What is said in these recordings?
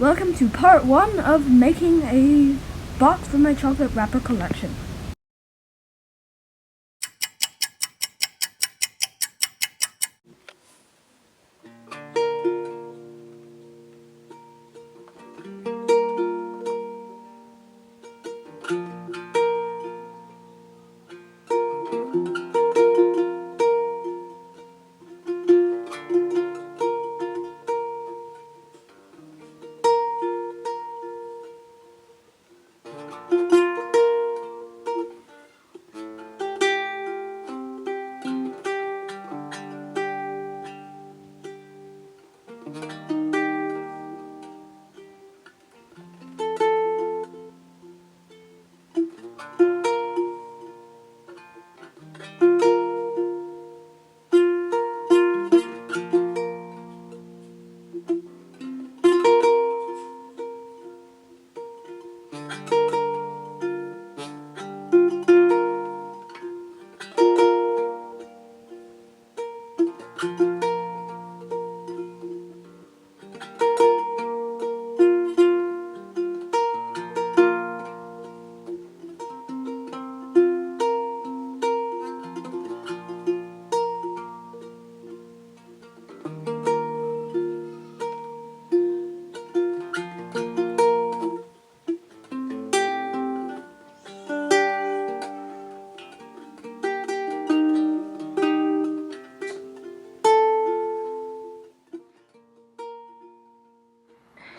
Welcome to part 1 of making a box for my chocolate wrapper collection.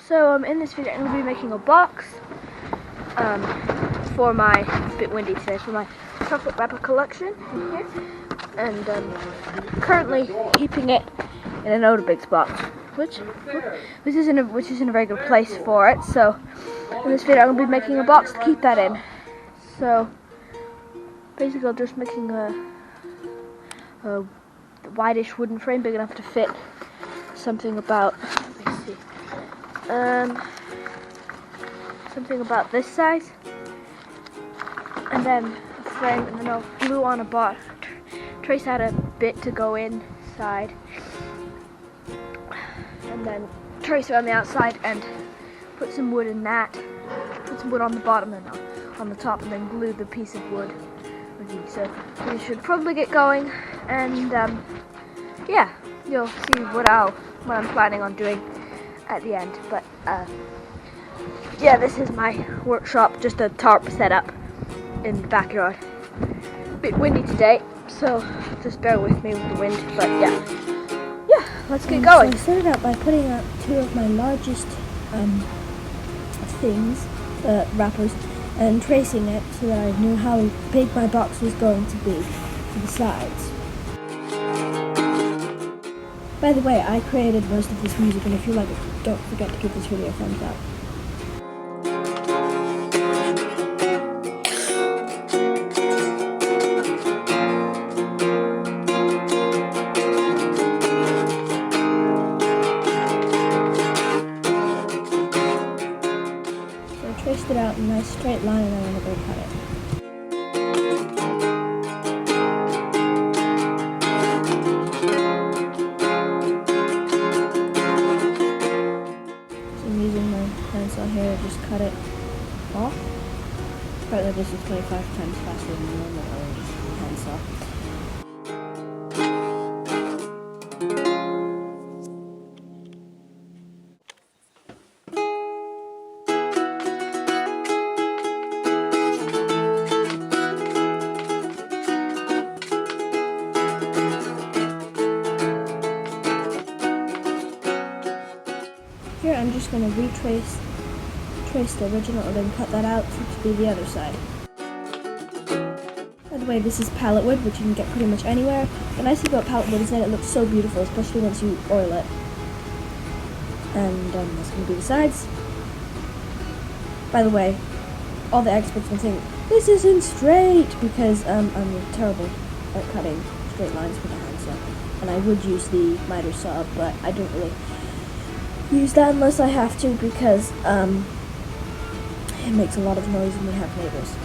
So in this video I'm going to be making a box for my, it's a bit windy today, for my chocolate wrapper collection in here. And currently keeping it in an Otabix box, which isn't a very good place for it. So in this video I'm going to be making a box to keep that in. So basically I'm just making a wide-ish wooden frame big enough to fit something about, let me see, something about this size, and then a frame, and then I'll glue on a box, trace out a bit to go inside, and then trace around the outside and put some wood in that, put some wood on the bottom and on the top, and then glue the piece of wood with you. So we should probably get going, and yeah, you'll see what I'm planning on doing at the end. But yeah, this is my workshop, just a tarp set up in the backyard. A bit windy today, so just bear with me with the wind, but yeah, let's get going. So I started out by putting out two of my largest wrappers, and tracing it so that I knew how big my box was going to be for the sides. By the way, I created most of this music, and if you like it, don't forget to give this video a thumbs up. So I traced it out in a nice straight line, and I'm going to go cut it. Here, just cut it off. Apparently this is 25 times faster than the normal hand saw. Here I'm just going to trace the original and then cut that out to be the other side. By the way, this is pallet wood, which you can get pretty much anywhere. The nice thing about pallet wood is that it looks so beautiful, especially once you oil it. And that's going to be the sides. By the way, all the experts will think, this isn't straight, because I'm terrible at cutting straight lines with a handsaw. And I would use the miter saw, but I don't really use that unless I have to, because it makes a lot of noise and we have neighbors.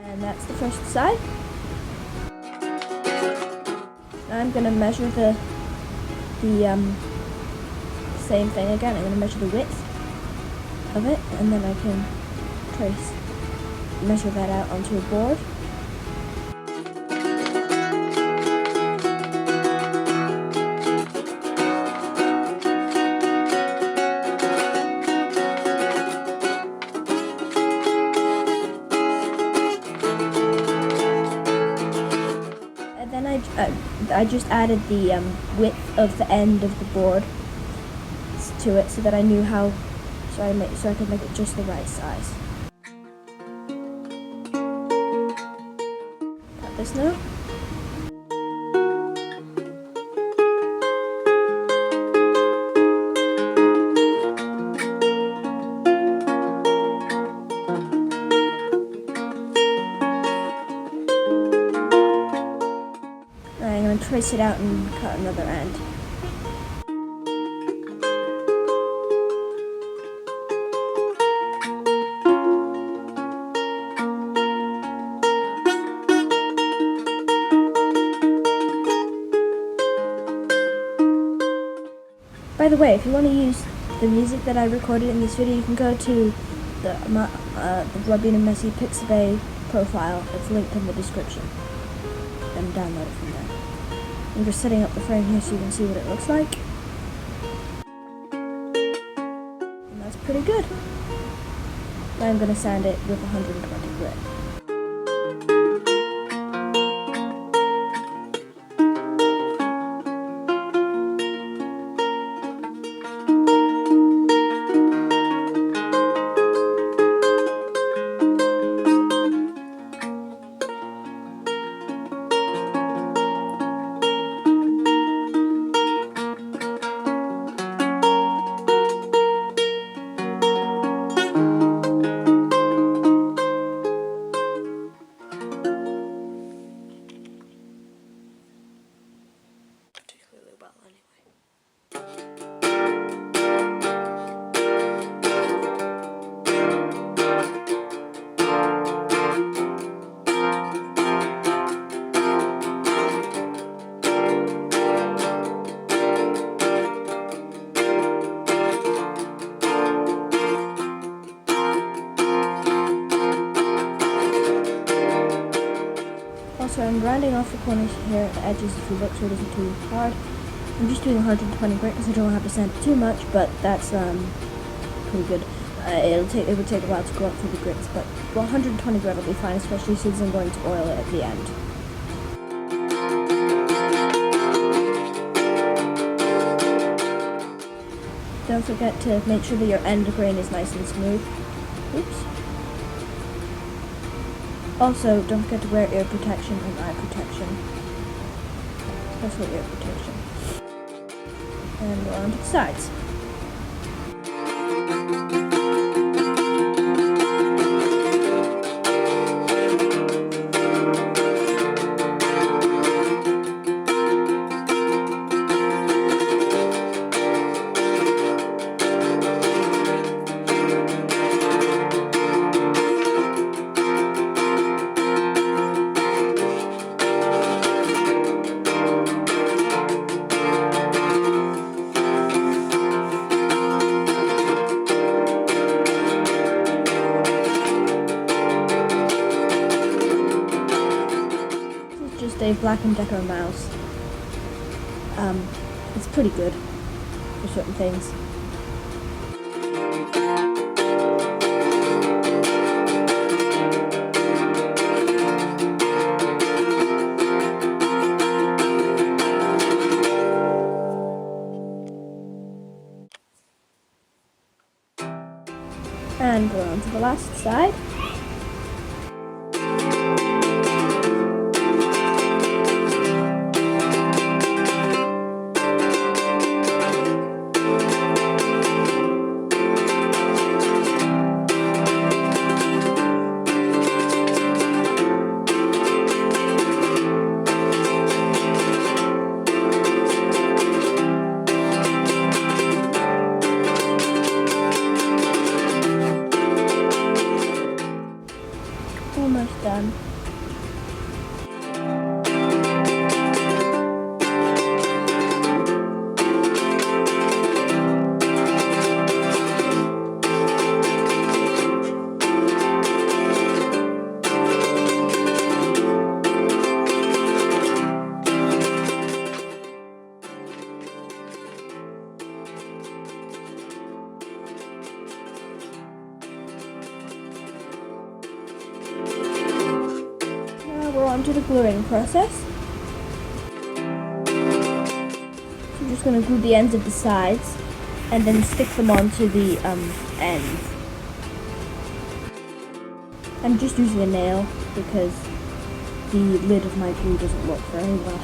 And that's the first side. I'm going to measure the the same thing again. I'm going to measure the width of it, and then I can measure that out onto a board. And then I just added the width of the end of the board to it so that I knew how, so I could make it just the right size. Got this now. I'm going to trace it out and cut another end. By the way, if you want to use the music that I recorded in this video, you can go to the Bloodbean and Messy Pixabay profile. It's linked in the description. And download it from there. I'm just setting up the frame here so you can see what it looks like. And that's pretty good. Now I'm going to sand it with 120 grit. Particularly well, anyway. Also, I'm rounding off the corners here at the edges if you look so it isn't too hard. I'm just doing 120 grit because I don't have to sand it too much, but that's pretty good. It would take a while to go up through the grits, but 120 grit will be fine, especially since I'm going to oil it at the end. Don't forget to make sure that your end grain is nice and smooth. Oops. Also, don't forget to wear ear protection and eye protection. Especially ear protection. And we're on to the sides. A Black & Decker mouse. It's pretty good for certain things. And we're on to the last side. on to the gluing process. I'm just going to glue the ends of the sides and then stick them onto the ends. I'm just using a nail because the lid of my glue doesn't work very well.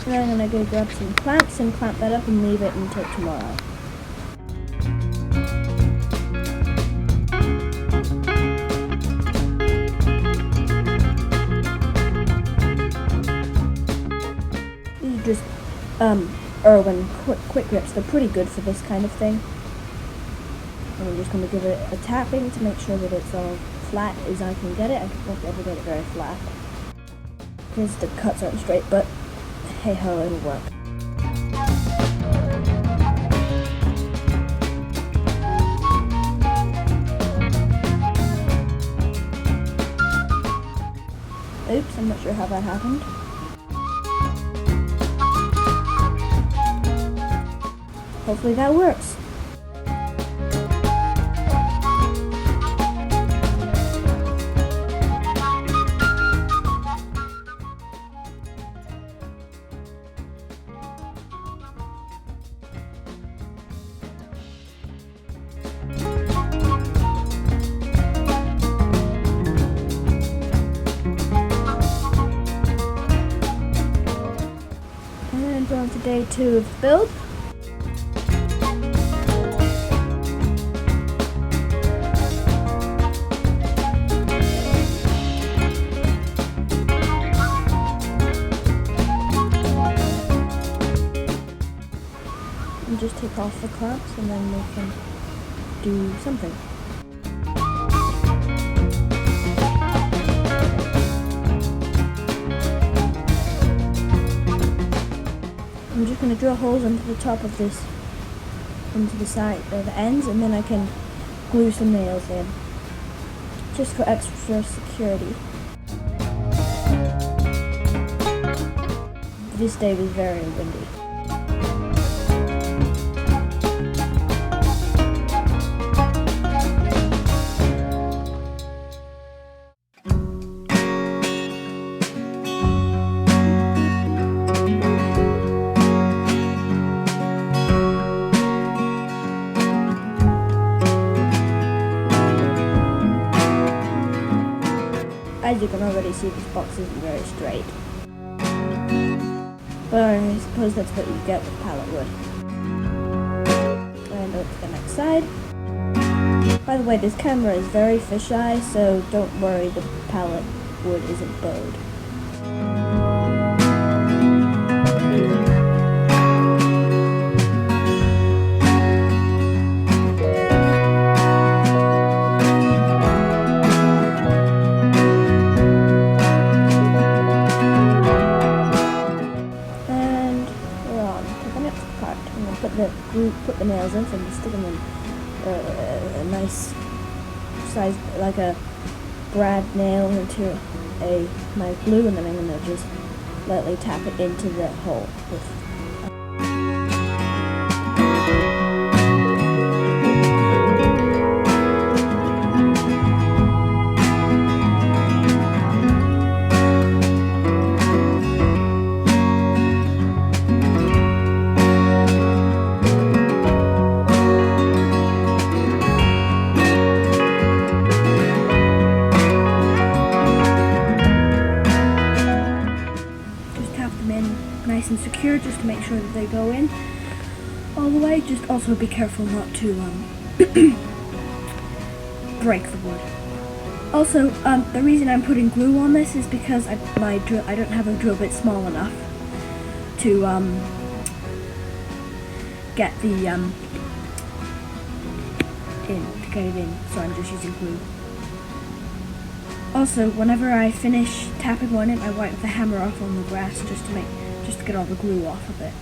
And then I'm going to go grab some clamps and clamp that up and leave it until tomorrow. These are just Irwin quick grips. They're pretty good for this kind of thing. And I'm just going to give it a tapping to make sure that it's all flat as I can get it. I won't be able to get it very flat because the cuts aren't straight, but hey ho, it'll work. Oops, I'm not sure how that happened. Hopefully that works. And we're on to day 2 of the build. And just take off the clamps and then we can do something. I'm just going to drill holes into the top of this, into the side, or the ends, and then I can glue some nails in, just for extra security. This day was very windy. As you can already see, this box isn't very straight. But I suppose that's what you get with pallet wood. And over to the next side. By the way, this camera is very fisheye, so don't worry, the pallet wood isn't bowed. Put the nails in, so I'm just sticking them a nice size, like a brad nail into my glue, and then I'm going to just lightly tap it into the hole with Also be careful not to break the wood. Also, the reason I'm putting glue on this is because I don't have a drill bit small enough to get the get it in, so I'm just using glue. Also, whenever I finish tapping one in, I wipe the hammer off on the grass just to get all the glue off of it.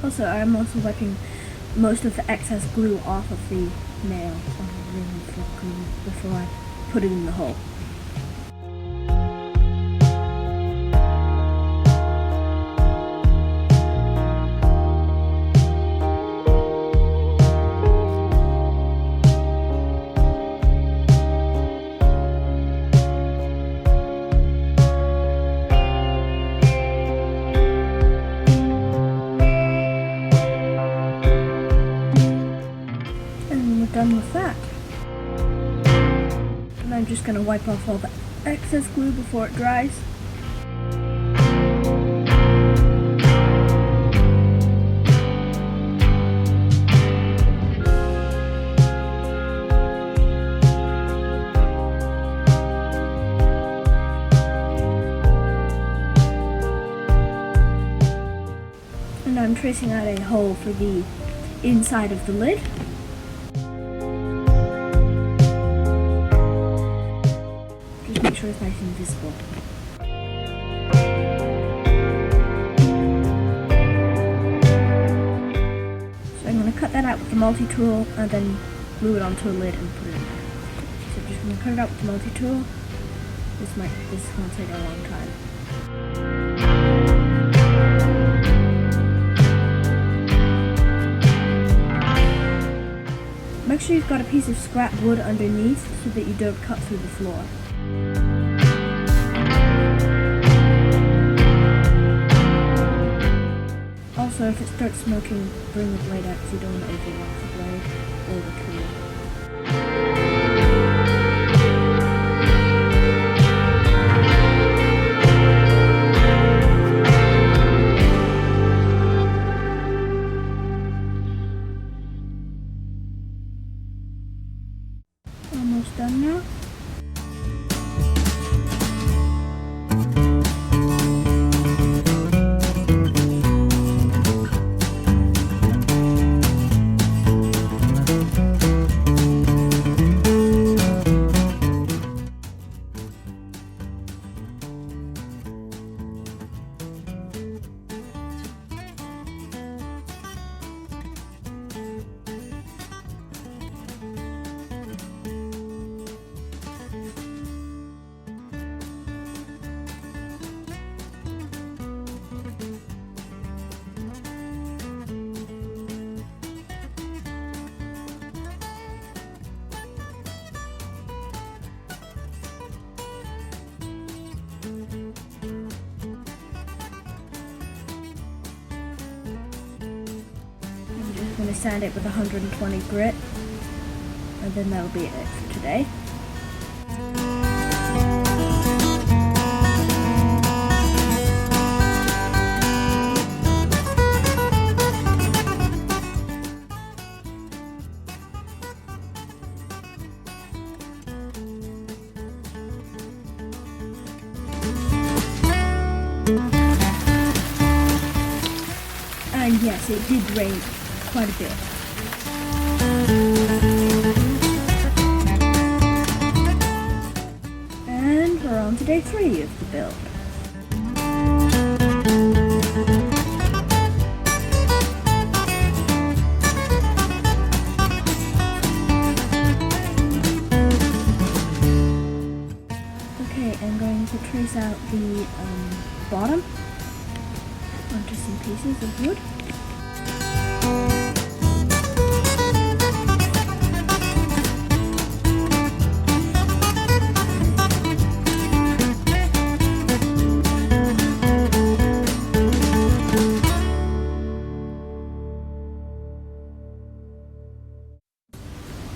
Also, I'm also wiping most of the excess glue off of the nail before I put it in the hole. Done with that. And I'm just going to wipe off all the excess glue before it dries. And I'm tracing out a hole for the inside of the lid. Make sure it's nice and visible. So I'm going to cut that out with the multi-tool and then glue it onto a lid and put it in there. So I'm just going to cut it out with the multi-tool. This is going to take a long time. Make sure you've got a piece of scrap wood underneath so that you don't cut through the floor. Also, if it starts smoking, bring the blade out because you don't want to overlock the blade or the tool. Almost done now. I'm going to sand it with 120 grit, and then that'll be it for today. And yes, it did rain quite a bit. And we're on to day 3 of the build. Okay, I'm going to trace out the bottom onto some pieces. piece of wood.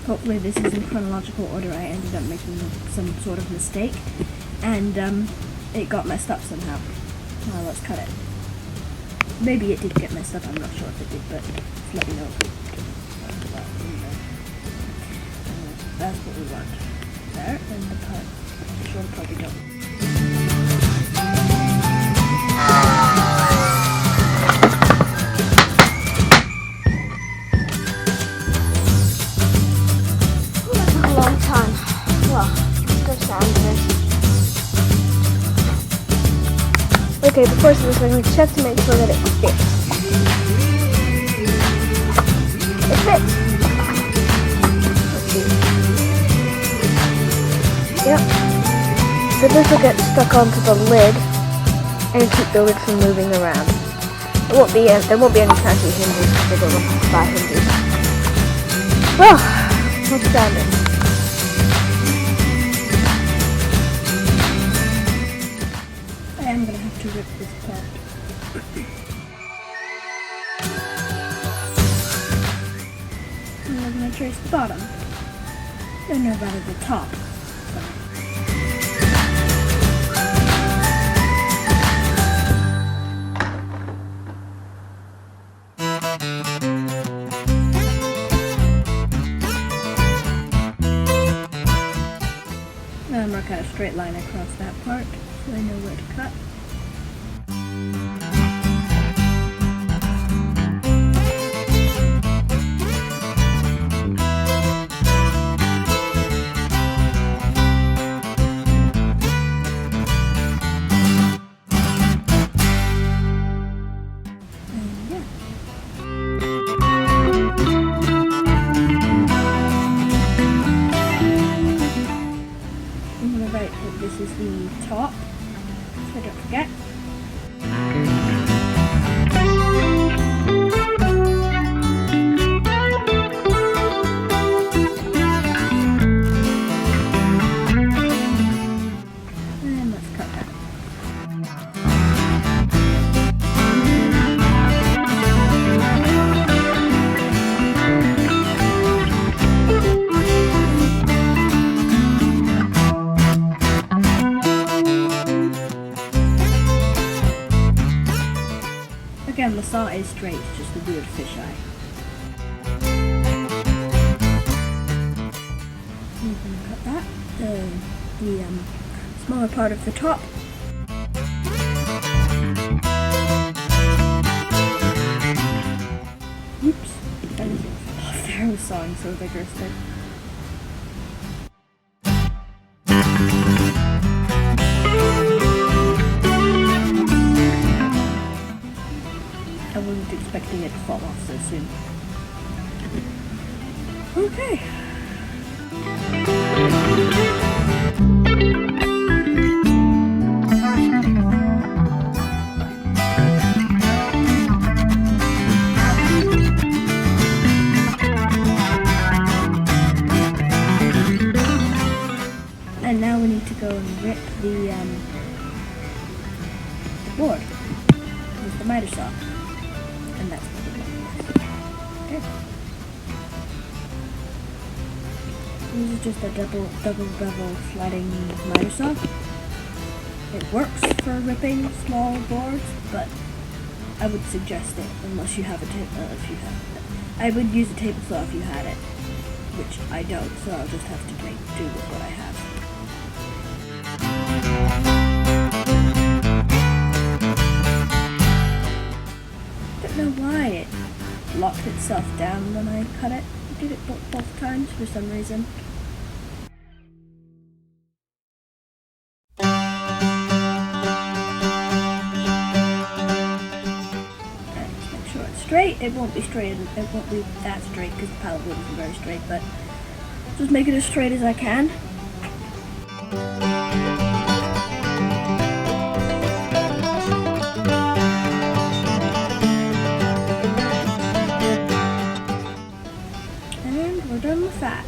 Hopefully this is in chronological order. I ended up making some sort of mistake, and it got messed up somehow. Now let's cut it. Maybe it did get messed up, I'm not sure if it did, but let me know if it did. That's what we want. There, and the part. I'm sure it'll probably don't. Long time. Well, good sound this. Okay, before this, I'm going to check to make sure that it fits. It fits. Let's see. Yep. So this will get stuck onto the lid and keep the lid from moving around. There won't be any fancy hinges because they're going to buy hinges. Well, let's sound it. I'm going to have to rip this part. And I'm going to trace the bottom. No, rather the top. Now I'm going to cut a straight line across that part so I know where to cut. This is the top, so don't forget. And let's cut that. Again, the saw is straight, it's just a weird fisheye. I'm going to cut that, the smaller part of the top. Oops, everything fell off there. I was sawing so vigorously. I wasn't expecting it to fall off so soon. Okay. And now we need to go and rip the board with the miter saw. And that's what we're doing. Okay. This is just a double bevel sliding miter saw. It works for ripping small boards, but I would suggest it unless you have a I would use a table saw if you had it, which I don't, so I'll just have to make do with what I have. Don't know why it locked itself down when I cut it. I did it both times for some reason. Let's make sure it's straight. It won't be straight. It won't be that straight because the pallet wood isn't very straight, but just make it as straight as I can. fat.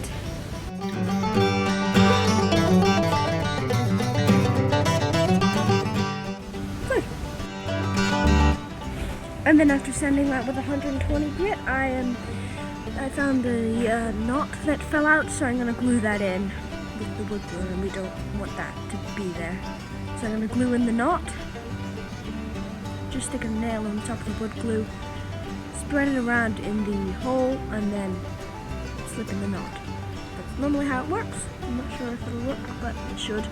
Good. And then after sanding that with 120 grit, I found the knot that fell out, so I'm going to glue that in with the wood glue, and we don't want that to be there. So I'm going to glue in the knot, just stick a nail on the top of the wood glue, spread it around in the hole, and then slip in the knot. That's normally how it works. I'm not sure if it'll work, but it should.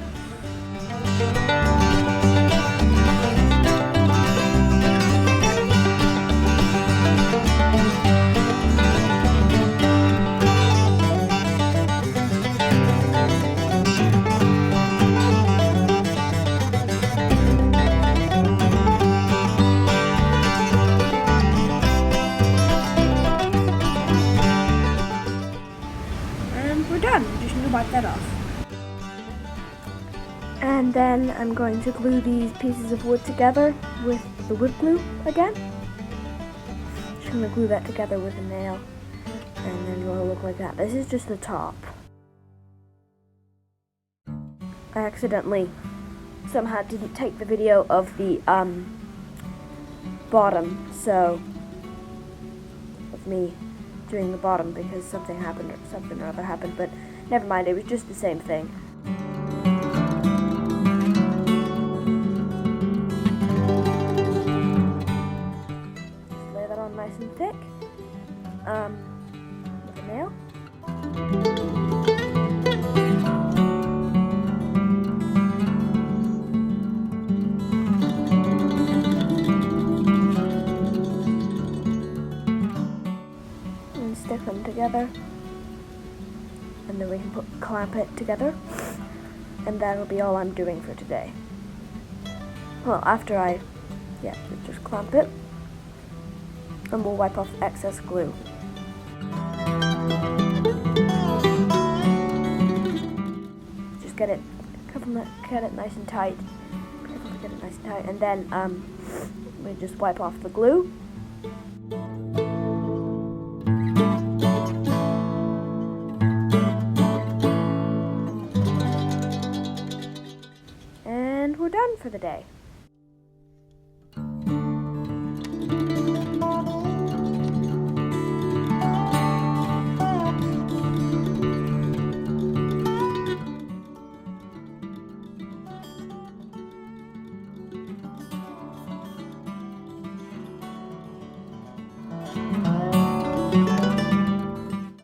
We're done. We're just going to wipe that off. And then I'm going to glue these pieces of wood together with the wood glue again. Just going to glue that together with a nail, and then it'll look like that. This is just the top. I accidentally somehow didn't take the video of the bottom, so of me doing the bottom because something happened or something or other happened, but never mind, it was just the same thing. Just lay that on nice and thick with a nail. Stick them together, and then we can clamp it together, and that'll be all I'm doing for today. Well, after I just clamp it, and we'll wipe off excess glue. Just get it nice and tight. Careful to get it nice and tight, and then we just wipe off the glue. And we're done for the day.